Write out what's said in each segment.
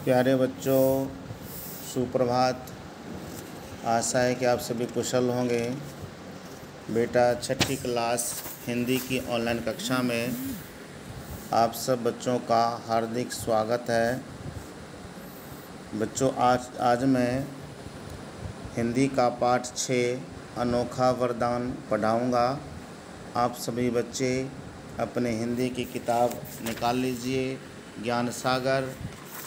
प्यारे बच्चों, सुप्रभात। आशा है कि आप सभी कुशल होंगे। बेटा, छठी क्लास हिंदी की ऑनलाइन कक्षा में आप सब बच्चों का हार्दिक स्वागत है। बच्चों, आज मैं हिंदी का पाठ 6 अनोखा वरदान पढ़ाऊँगा। आप सभी बच्चे अपने हिंदी की किताब निकाल लीजिए। ज्ञान सागर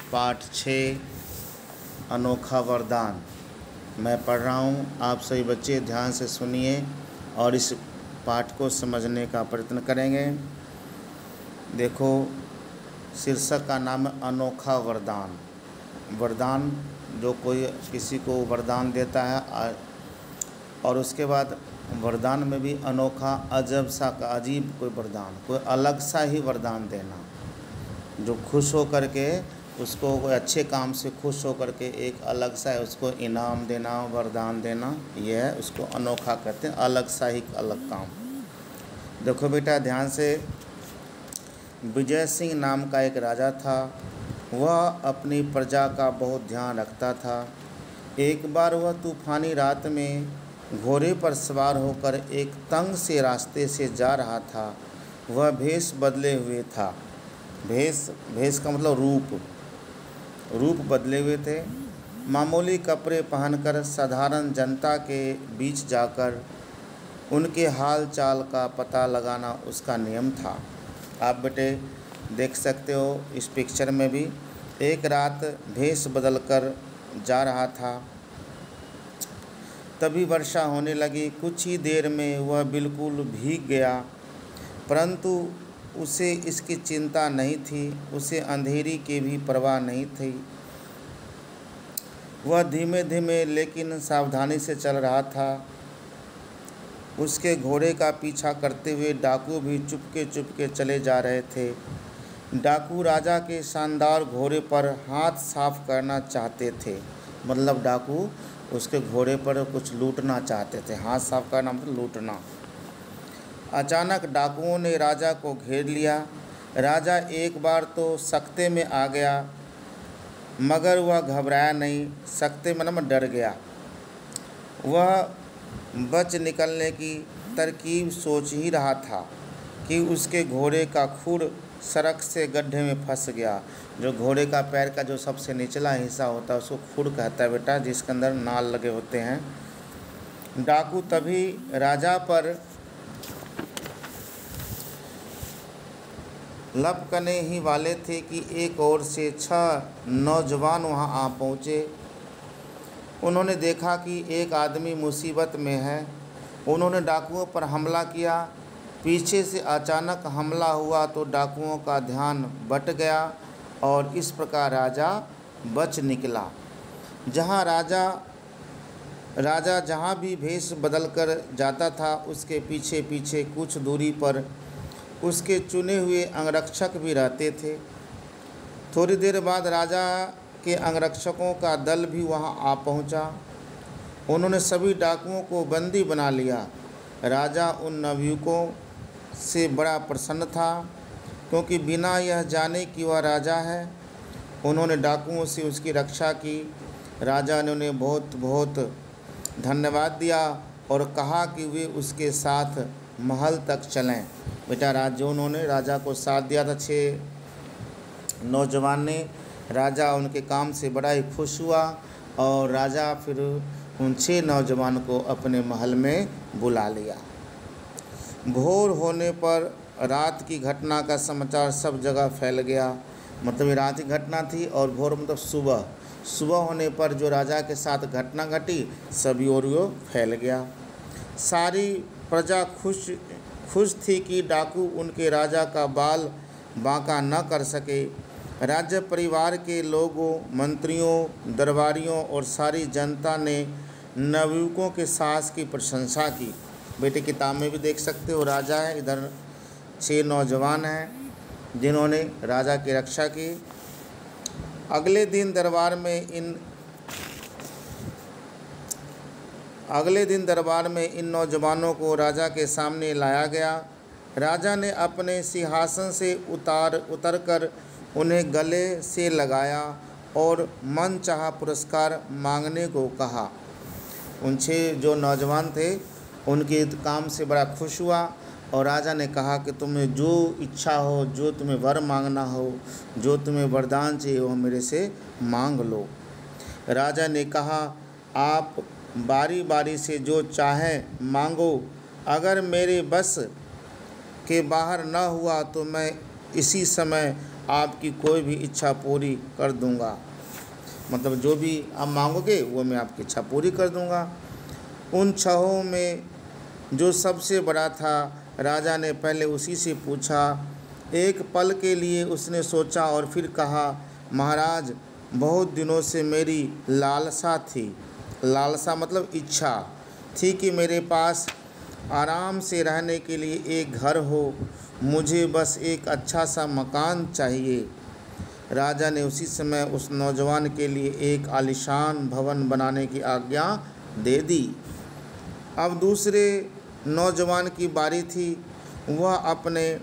पाठ 6 अनोखा वरदान मैं पढ़ रहा हूँ। आप सभी बच्चे ध्यान से सुनिए और इस पाठ को समझने का प्रयत्न करेंगे। देखो, शीर्षक का नाम है अनोखा वरदान। वरदान, जो कोई किसी को वरदान देता है और उसके बाद वरदान में भी अनोखा, अजब सा, अजीब कोई वरदान, कोई अलग सा ही वरदान देना, जो खुश हो करके उसको कोई अच्छे काम से खुश हो करके एक अलग सा है उसको इनाम देना, वरदान देना, यह है उसको अनोखा कहते हैं। अलग सा ही अलग काम। देखो बेटा, ध्यान से। विजय सिंह नाम का एक राजा था। वह अपनी प्रजा का बहुत ध्यान रखता था। एक बार वह तूफानी रात में घोड़े पर सवार होकर एक तंग से रास्ते से जा रहा था। वह भेष बदले हुए था। भेष का मतलब रूप बदले हुए थे। मामूली कपड़े पहनकर साधारण जनता के बीच जाकर उनके हाल चाल का पता लगाना उसका नियम था। आप बेटे देख सकते हो इस पिक्चर में भी। एक रात भेष बदलकर जा रहा था, तभी वर्षा होने लगी। कुछ ही देर में वह बिल्कुल भीग गया, परंतु उसे इसकी चिंता नहीं थी। उसे अंधेरी की भी परवाह नहीं थी। वह धीमे धीमे लेकिन सावधानी से चल रहा था। उसके घोड़े का पीछा करते हुए डाकू भी चुपके चुपके चले जा रहे थे। डाकू राजा के शानदार घोड़े पर हाथ साफ करना चाहते थे। मतलब डाकू उसके घोड़े पर कुछ लूटना चाहते थे। हाथ साफ करना मतलब लूटना। अचानक डाकुओं ने राजा को घेर लिया। राजा एक बार तो सकते में आ गया, मगर वह घबराया नहीं। सकते मतलब डर गया। वह बच निकलने की तरकीब सोच ही रहा था कि उसके घोड़े का खुर सड़क से गड्ढे में फंस गया। जो घोड़े का पैर का जो सबसे निचला हिस्सा होता है उसको खुर कहता है बेटा, जिसके अंदर नाल लगे होते हैं। डाकू तभी राजा पर लपकने ही वाले थे कि एक ओर से 6 नौजवान वहां आ पहुँचे। उन्होंने देखा कि एक आदमी मुसीबत में है। उन्होंने डाकुओं पर हमला किया। पीछे से अचानक हमला हुआ तो डाकुओं का ध्यान बट गया और इस प्रकार राजा बच निकला। राजा जहाँ भी भेष बदलकर जाता था, उसके पीछे पीछे कुछ दूरी पर उसके चुने हुए अंगरक्षक भी रहते थे। थोड़ी देर बाद राजा के अंगरक्षकों का दल भी वहां आ पहुंचा। उन्होंने सभी डाकुओं को बंदी बना लिया। राजा उन नवयुवकों से बड़ा प्रसन्न था, क्योंकि बिना यह जाने कि वह राजा है उन्होंने डाकुओं से उसकी रक्षा की। राजा ने उन्हें बहुत बहुत धन्यवाद दिया और कहा कि वे उसके साथ महल तक चलें। बेटा, जो उन्होंने राजा को साथ दिया था 6 नौजवान ने, राजा उनके काम से बड़ा ही खुश हुआ और राजा फिर उन 6 नौजवान को अपने महल में बुला लिया। भोर होने पर रात की घटना का समाचार सब जगह फैल गया। मतलब ये रात की घटना थी और भोर मतलब सुबह होने पर जो राजा के साथ घटना घटी सभी ओर फैल गया। सारी प्रजा खुश थी कि डाकू उनके राजा का बाल बांका न कर सके। राज्य परिवार के लोगों, मंत्रियों, दरबारियों और सारी जनता ने नवयुवकों के साहस की प्रशंसा की। बेटे, किताब में भी देख सकते हो, राजा है, इधर 6 नौजवान हैं जिन्होंने राजा की रक्षा की। अगले दिन दरबार में इन नौजवानों को राजा के सामने लाया गया। राजा ने अपने सिंहासन से उतरकर उन्हें गले से लगाया और मनचाहा पुरस्कार मांगने को कहा। उन 6 जो नौजवान थे उनके काम से बड़ा खुश हुआ और राजा ने कहा कि तुम्हें जो इच्छा हो, जो तुम्हें वर मांगना हो, जो तुम्हें वरदान चाहिए वो मेरे से मांग लो। राजा ने कहा, आप बारी बारी से जो चाहें मांगो, अगर मेरे बस के बाहर न हुआ तो मैं इसी समय आपकी कोई भी इच्छा पूरी कर दूंगा। मतलब जो भी आप मांगोगे वो मैं आपकी इच्छा पूरी कर दूंगा। उन 6 में जो सबसे बड़ा था, राजा ने पहले उसी से पूछा। एक पल के लिए उसने सोचा और फिर कहा, महाराज, बहुत दिनों से मेरी लालसा थी, लालसा मतलब इच्छा थी कि मेरे पास आराम से रहने के लिए एक घर हो। मुझे बस एक अच्छा सा मकान चाहिए। राजा ने उसी समय उस नौजवान के लिए एक आलीशान भवन बनाने की आज्ञा दे दी। अब दूसरे नौजवान की बारी थी। वह अपने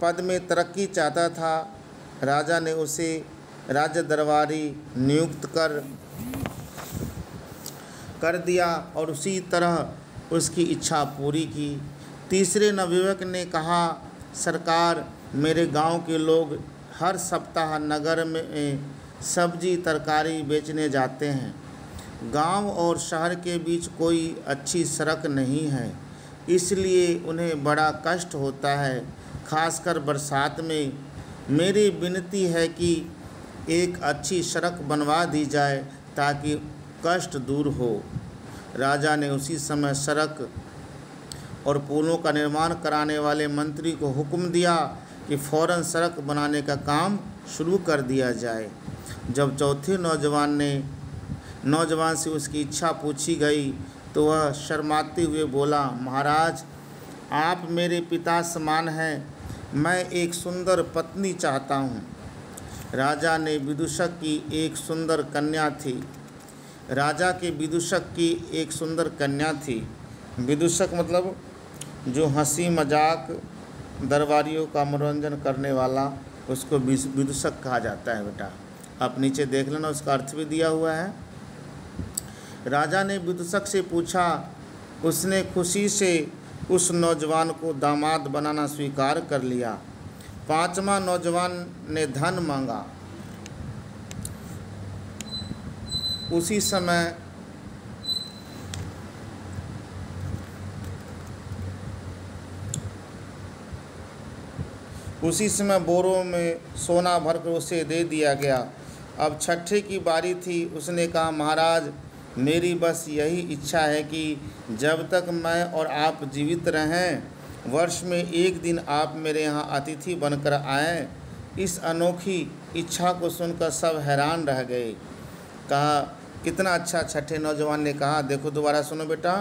पद में तरक्की चाहता था। राजा ने उसे राज्य दरबारी नियुक्त कर दिया और उसी तरह उसकी इच्छा पूरी की। तीसरे नवयुवक ने कहा, सरकार, मेरे गांव के लोग हर सप्ताह नगर में सब्जी तरकारी बेचने जाते हैं। गांव और शहर के बीच कोई अच्छी सड़क नहीं है, इसलिए उन्हें बड़ा कष्ट होता है, खासकर बरसात में। मेरी विनती है कि एक अच्छी सड़क बनवा दी जाए ताकि कष्ट दूर हो। राजा ने उसी समय सड़क और पुलों का निर्माण कराने वाले मंत्री को हुक्म दिया कि फौरन सड़क बनाने का काम शुरू कर दिया जाए। जब चौथे नौजवान से उसकी इच्छा पूछी गई तो वह शर्माते हुए बोला, महाराज, आप मेरे पिता समान हैं। मैं एक सुंदर पत्नी चाहता हूँ। राजा ने विदूषक की एक सुंदर कन्या थी। राजा के विदूषक की एक सुंदर कन्या थी। विदूषक मतलब जो हंसी मजाक दरबारियों का मनोरंजन करने वाला, उसको विदूषक कहा जाता है। बेटा आप नीचे देख लेना, उसका अर्थ भी दिया हुआ है। राजा ने विदूषक से पूछा। उसने खुशी से उस नौजवान को दामाद बनाना स्वीकार कर लिया। 5वां नौजवान ने धन मांगा। उसी समय बोरों में सोना भरकर उसे दे दिया गया। अब 6ठे की बारी थी। उसने कहा, महाराज, मेरी बस यही इच्छा है कि जब तक मैं और आप जीवित रहें, वर्ष में एक दिन आप मेरे यहाँ अतिथि बनकर आएं। इस अनोखी इच्छा को सुनकर सब हैरान रह गए। कहा, कितना अच्छा। 6ठे नौजवान ने कहा, देखो दोबारा सुनो बेटा,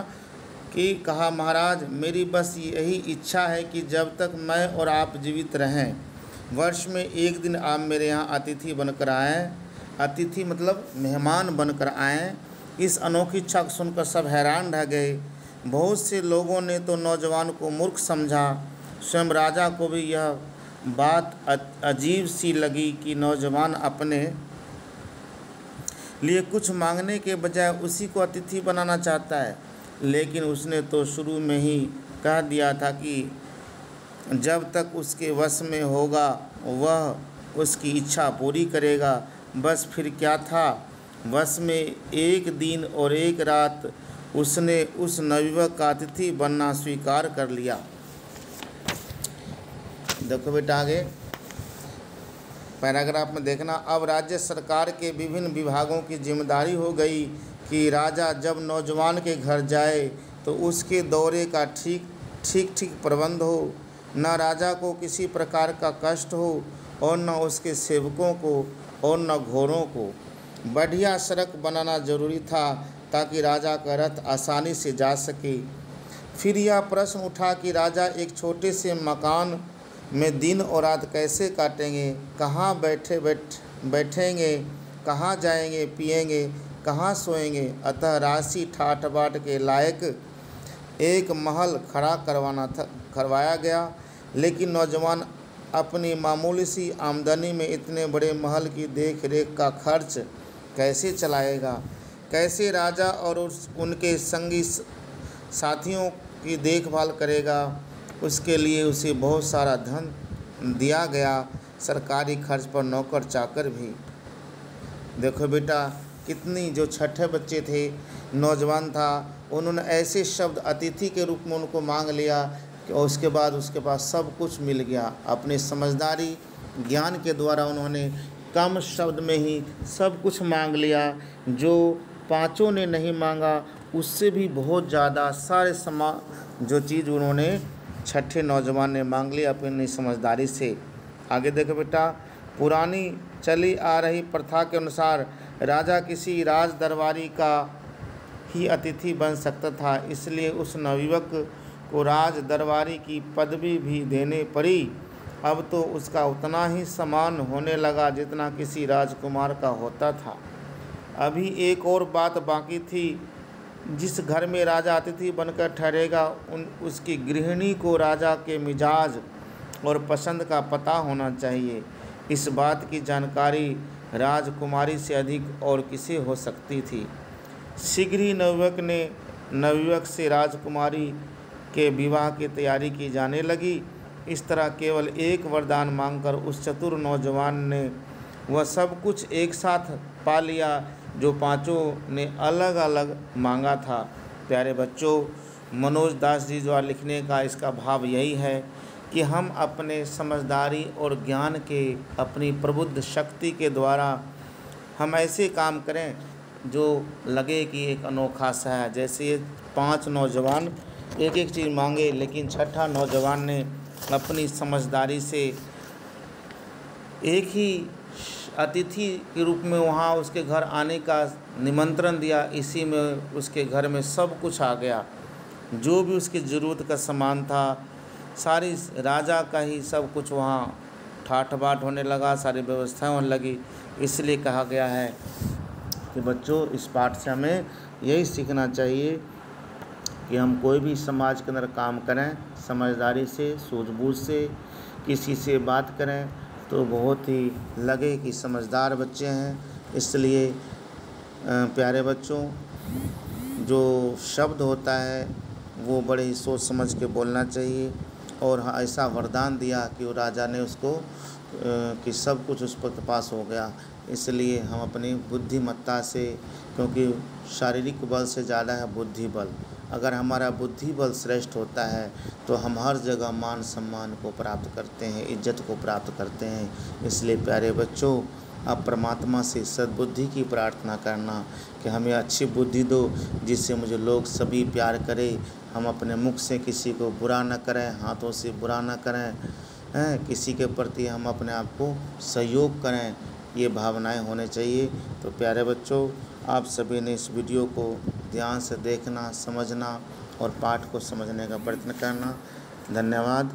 कि कहा, महाराज, मेरी बस यही इच्छा है कि जब तक मैं और आप जीवित रहें, वर्ष में एक दिन आप मेरे यहाँ अतिथि बनकर आएँ। अतिथि मतलब मेहमान बनकर आएँ। इस अनोखी इच्छा को सुनकर सब हैरान रह गए। बहुत से लोगों ने तो नौजवान को मूर्ख समझा। स्वयं राजा को भी यह बात अजीब सी लगी कि नौजवान अपने लिए कुछ मांगने के बजाय उसी को अतिथि बनाना चाहता है। लेकिन उसने तो शुरू में ही कह दिया था कि जब तक उसके वश में होगा वह उसकी इच्छा पूरी करेगा। बस फिर क्या था, वश में एक दिन और एक रात उसने उस नवयुवक का अतिथि बनना स्वीकार कर लिया। देखो बेटा आगे पैराग्राफ में देखना। अब राज्य सरकार के विभिन्न विभागों की जिम्मेदारी हो गई कि राजा जब नौजवान के घर जाए तो उसके दौरे का ठीक प्रबंध हो, न राजा को किसी प्रकार का कष्ट हो और न उसके सेवकों को और न घोड़ों को। बढ़िया सड़क बनाना जरूरी था ताकि राजा का रथ आसानी से जा सके। फिर यह प्रश्न उठा कि राजा एक छोटे से मकान में दिन और रात कैसे काटेंगे, कहाँ बैठेंगे, कहाँ जाएंगे पिएंगे, कहाँ सोएंगे। अतः राशि ठाठ बाट के लायक एक महल खड़ा करवाया गया। लेकिन नौजवान अपनी मामूली सी आमदनी में इतने बड़े महल की देख रेख का खर्च कैसे चलाएगा? कैसे राजा और उनके संगी साथियों की देखभाल करेगा? उसके लिए उसे बहुत सारा धन दिया गया, सरकारी खर्च पर नौकर चाकर भी। देखो बेटा, कितनी जो छठे बच्चे थे, नौजवान था, उन्होंने ऐसे शब्द अतिथि के रूप में उनको मांग लिया कि उसके बाद उसके पास सब कुछ मिल गया। अपनी समझदारी ज्ञान के द्वारा उन्होंने कम शब्द में ही सब कुछ मांग लिया। जो पांचों ने नहीं मांगा उससे भी बहुत ज़्यादा सारे जो चीज़ उन्होंने छठे नौजवान ने मांग लिया अपनी समझदारी से। आगे देखो बेटा, पुरानी चली आ रही प्रथा के अनुसार राजा किसी राज दरबारी का ही अतिथि बन सकता था, इसलिए उस नवयुवक को राज दरबारी की पदवी भी देने पड़ी। अब तो उसका उतना ही सम्मान होने लगा जितना किसी राजकुमार का होता था। अभी एक और बात बाकी थी, जिस घर में राजा अतिथि बनकर ठहरेगा उसकी गृहिणी को राजा के मिजाज और पसंद का पता होना चाहिए। इस बात की जानकारी राजकुमारी से अधिक और किसे हो सकती थी। शीघ्र ही नवयुवक से राजकुमारी के विवाह की तैयारी की जाने लगी। इस तरह केवल एक वरदान मांगकर उस चतुर नौजवान ने वह सब कुछ एक साथ पा लिया जो पांचों ने अलग अलग मांगा था। प्यारे बच्चों, मनोज दास जी द्वारा लिखने का इसका भाव यही है कि हम अपने समझदारी और ज्ञान के, अपनी प्रबुद्ध शक्ति के द्वारा हम ऐसे काम करें जो लगे कि एक अनोखा सा है। जैसे ये 5 नौजवान एक एक चीज़ मांगे, लेकिन छठा नौजवान ने अपनी समझदारी से एक ही अतिथि के रूप में वहाँ उसके घर आने का निमंत्रण दिया। इसी में उसके घर में सब कुछ आ गया, जो भी उसकी ज़रूरत का सामान था, सारी राजा का ही सब कुछ वहाँ ठाठ बाट होने लगा, सारी व्यवस्थाएं होने लगी। इसलिए कहा गया है कि बच्चों, इस पाठ से हमें यही सीखना चाहिए कि हम कोई भी समाज के अंदर काम करें, समझदारी से, सूझबूझ से किसी से बात करें तो बहुत ही लगे कि समझदार बच्चे हैं। इसलिए प्यारे बच्चों, जो शब्द होता है वो बड़े ही सोच समझ के बोलना चाहिए। और ऐसा वरदान दिया कि वो राजा ने उसको कि सब कुछ उस पर पास हो गया। इसलिए हम अपनी बुद्धिमत्ता से, क्योंकि शारीरिक बल से ज़्यादा है बुद्धि बल, अगर हमारा बुद्धि बल श्रेष्ठ होता है तो हम हर जगह मान सम्मान को प्राप्त करते हैं, इज्जत को प्राप्त करते हैं। इसलिए प्यारे बच्चों, अब परमात्मा से सद्बुद्धि की प्रार्थना करना कि हमें अच्छी बुद्धि दो जिससे मुझे लोग सभी प्यार करें। हम अपने मुख से किसी को बुरा न करें, हाथों से बुरा न करें, किसी के प्रति हम अपने आप को सहयोग करें, ये भावनाएं होने चाहिए। तो प्यारे बच्चों, आप सभी ने इस वीडियो को ध्यान से देखना, समझना और पाठ को समझने का प्रयत्न करना। धन्यवाद।